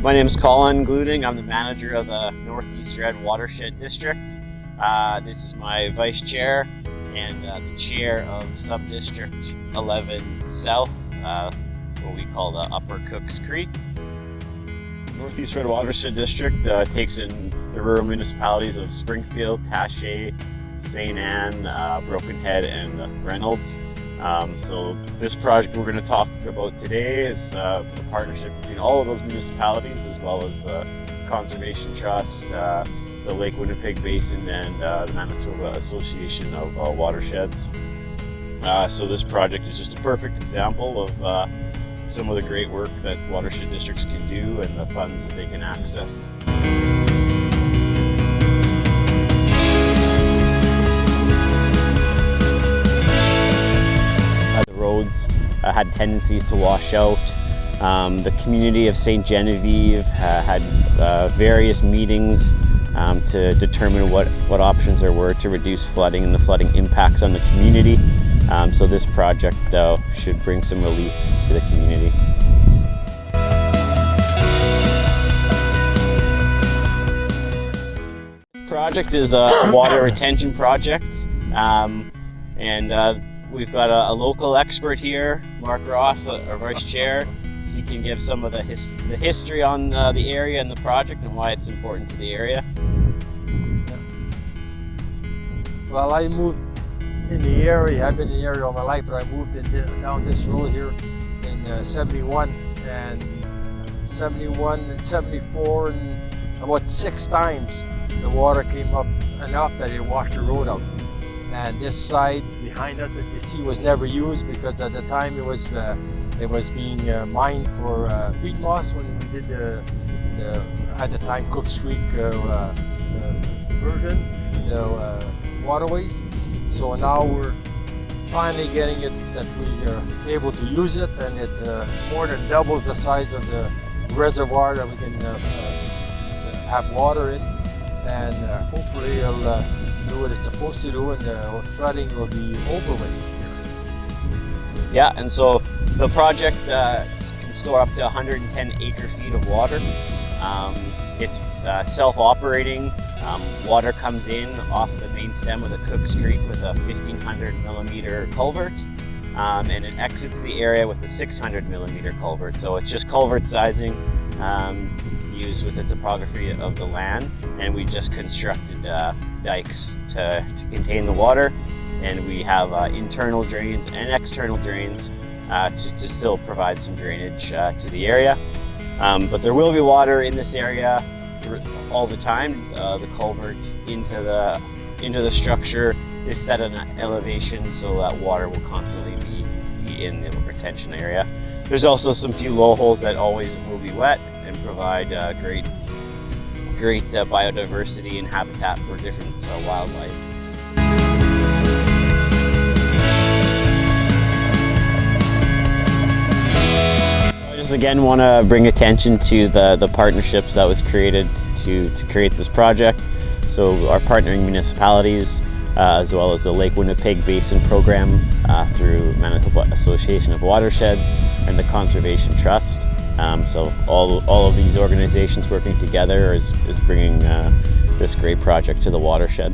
My name is Colin Gluting. I'm the manager of the Northeast Red Watershed District. This is my vice chair and the chair of Sub-District 11 South, what we call the Upper Cooks Creek. Northeast Red Watershed District takes in the rural municipalities of Springfield, Taché, St. Anne, Broken Head, and Reynolds. So this project we're going to talk about today is a partnership between all of those municipalities, as well as the Conservation Trust, the Lake Winnipeg Basin, and the Manitoba Association of Watersheds. So this project is just a perfect example of some of the great work that watershed districts can do and the funds that they can access. Roads had tendencies to wash out. The community of St. Genviève had various meetings to determine what options there were to reduce flooding and the flooding impacts on the community. So this project should bring some relief to the community. This project is a water retention project, and we've got a local expert here, Mark Ross, our vice chair. He can give some of the history on the area and the project and why it's important to the area. Well, I moved in the area. I've been in the area all my life, but I moved down this road here in 71 and 71 and 74, and about 6 times the water came up enough that it washed the road out. And this side behind us that you see was never used because at the time it was being mined for peat moss when we did at the time Cooks Creek version, the waterways. So now we're finally getting it that we are able to use it, and it more than doubles the size of the reservoir that we can have water in, and hopefully it'll do what it's supposed to do, and the flooding will be over with. Yeah, and so the project can store up to 110 acre-feet of water. It's self-operating. Water comes in off of the main stem of the Cooks Creek with a 1500 millimeter culvert, and it exits the area with a 600 millimeter culvert. So it's just culvert sizing used with the topography of the land, and we just constructed dikes to contain the water, and we have internal drains and external drains to still provide some drainage to the area. But there will be water in this area all the time. The culvert into the structure is set at an elevation so that water will constantly be in the retention area. There's also some few low holes that always will be wet and provide great biodiversity and habitat for different wildlife. I just again want to bring attention to the partnerships that was created to create this project. So our partnering municipalities, as well as the Lake Winnipeg Basin program through Manitoba Association of Watersheds and the Conservation Trust. So all of these organizations working together is bringing this great project to the watershed.